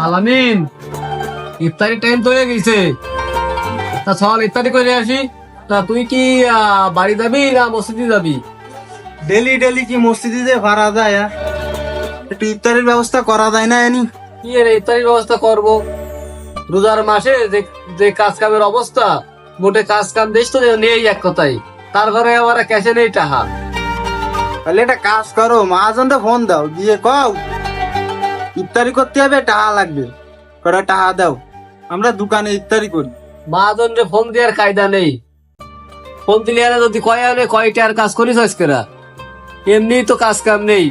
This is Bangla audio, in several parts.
আলামিন, ইফতারি টাইম তো হয়ে গেছে। তা চল ইফতারি করে আসি। তা তুই কি বাড়ি যাবি না মসজিদে যাবি? ডেলি ডেলি কি মসজিদে ভাড়া যায়? একটু ইফতারের ব্যবস্থা করা যায় না? এনি কি এর ইফতারির ব্যবস্থা করব? রোজার মাসে যে যে কাজ কামের অবস্থা, মোটে কাজ কাম দেশ তো নেই এক কথাই। তার ঘরে আবার ক্যাশে নেই টাকা। তাহলে একটা কাজ করো, মহাজনটা ফোন দাও, দিয়ে কও ইফতারি করতে হবে, টাকা লাগবে, কটা টাকা দাও, আমরা দোকানে ইফতারি করি। মহাজন রে ফোন দেওয়ার কায়দা নেই। ফোন দিলে আর যদি কয় আনে কয়টা আর কাজ করিস আজকেরা, এমনি তো কাজ কাম নেই,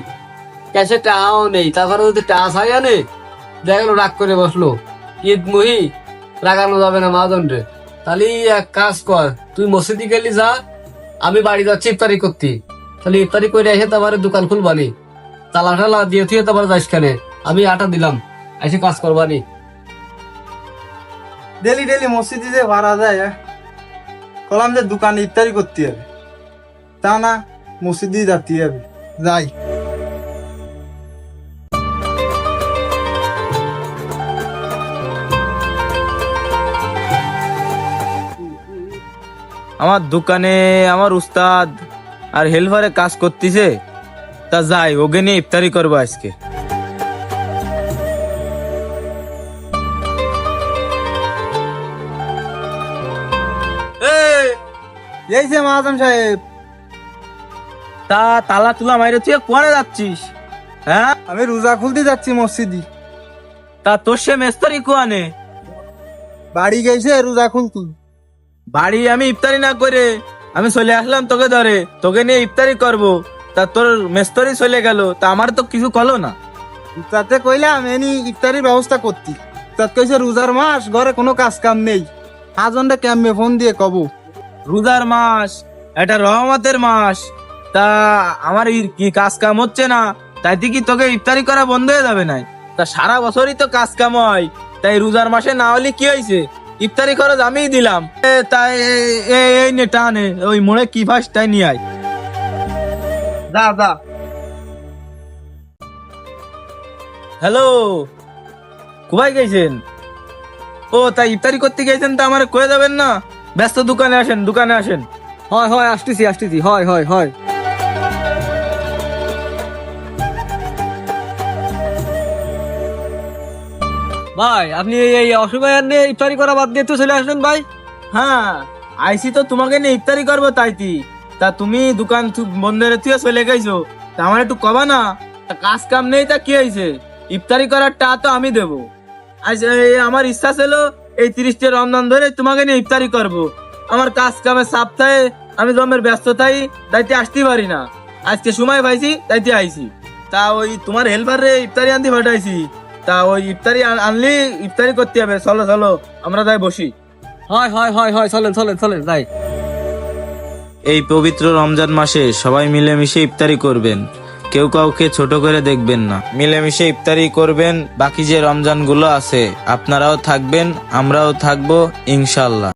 ক্যাশে টাকাও নেই। তারপরে যদি টাকা ছাই আনে, দেখলো রাগ করে বসলো। ঈদ মুহি রাগানো যাবে না মহাজন রে। তাহলে এক কাজ কর, তুই মসজিদে গেলি যা, আমি বাড়ি যাচ্ছি ইফতারি করতে। তাহলে ইফতারি করে এসে তারপরে দোকান খুলবানি, তালা টালা দিয়ে তুই তারপরে যাইস খানে। আমি আটা দিলাম, এসে কাজ করবানি। ডেলি ডেলি মসজিদে ভাড়া যায়, কলাম যে দোকানে ইফতারি করতে হবে, তা না মসজিদে যেতে হবে। যাই। আমার দোকানে আমার উস্তাদ আর হেল্পারে কাজ করতেছে, তা যাই ওকে নিয়ে ইফতারি করবো আজকে। এই যে মহাজন সাহেব, তা তালা তুলা মাইরে তুই কোয়ারে যাচ্ছিস? হ্যাঁ, আমি রোজা খুলতে যাচ্ছি মসজিদে। তা তোর সে মেস্তরি কোয়ানে? বাড়ি গেছে রোজা খুলতে। বাড়ি আমি ইফতারি না করে আমি চলে আসলাম তোকে ধরে, তোকে নিয়ে ইফতারি করব। তা তোর মেস্তরি চলে গেল, তা আমার তো কিছু কলো না। তাতে কইলাম এনি ইফতারির ব্যবস্থা করতি, তাত কইছে রোজার মাস, ঘরে কোনো কাজ কাম নেই, আজনটা ক্যাম্পে ফোন দিয়ে কব। রোজার মাস, এটা রহমতের মাস, তা আমার কি কাজ কাম হচ্ছে না, তাইতে কি তোকে ইফতারি করা বন্ধ হয়ে যাবে না? তা সারা বছরই তো কাজ কাম হয়, তাই রোজার মাসে না হলে কি হয়েছে, ইফতারি খরচ আমিই দিলাম। তাই এই নে টানে, ওই মোড়ে কি ফাস তাই নিয়ে আয়। যা যা। হ্যালো, কোথায় গেছেন? ও তাই ইফতারি করতে গেছেন, তা আমার কয়ে যাবেন না? ব্যস্ত, দোকানে আসেন, দোকানে আসেন। হয় হয়, আসতেছি আসতেছি, হয় হয় হয়। ভাই, আপনি এই অসময় নিয়ে ইফতারি করা বাদ দিয়ে তো চলে আসলেন ভাই। হ্যাঁ, আইসি তো তোমাকে নিয়ে ইফতারি করবো তাইতি। তা তুমি দোকান বন্ধের থেকে চলে গেছো, তা আমার একটু কবা না? তা কাজ কাম নেই, তা কি হয়েছে? ইফতারি করার টা তো আমি দেবো। আজ আমার ইচ্ছা ছিল এই 30টা রমজান ধরে তোমাকে নিয়ে ইফতারি করব। আমার কাজ কামের চাপ থাকে, আমি জমের ব্যস্ত থাকি, তাইতে আসতে পারি না। আজকে সময় পাইছি তাইতে আইছি। তা ওই তোমার হেল্পার রে ইফতারি আনতে পাঠাইছি, তা ওই ইফতারি আনলি ইফতারি করতে হবে। চলো চলো, আমরা যাই বসি। হয় হয় হয় হয়, চলেন চলেন চলেন যাই। এই পবিত্র রমজান মাসে সবাই মিলেমিশে ইফতারি করবেন, কেউ কাউকে ছোট করে দেখবেন না। মিলেমিশে ইফতারি করবেন। বাকি যে রমজান গুলো আছে আপনারাও থাকবেন, আমরাও থাকবো ইনশাল্লাহ।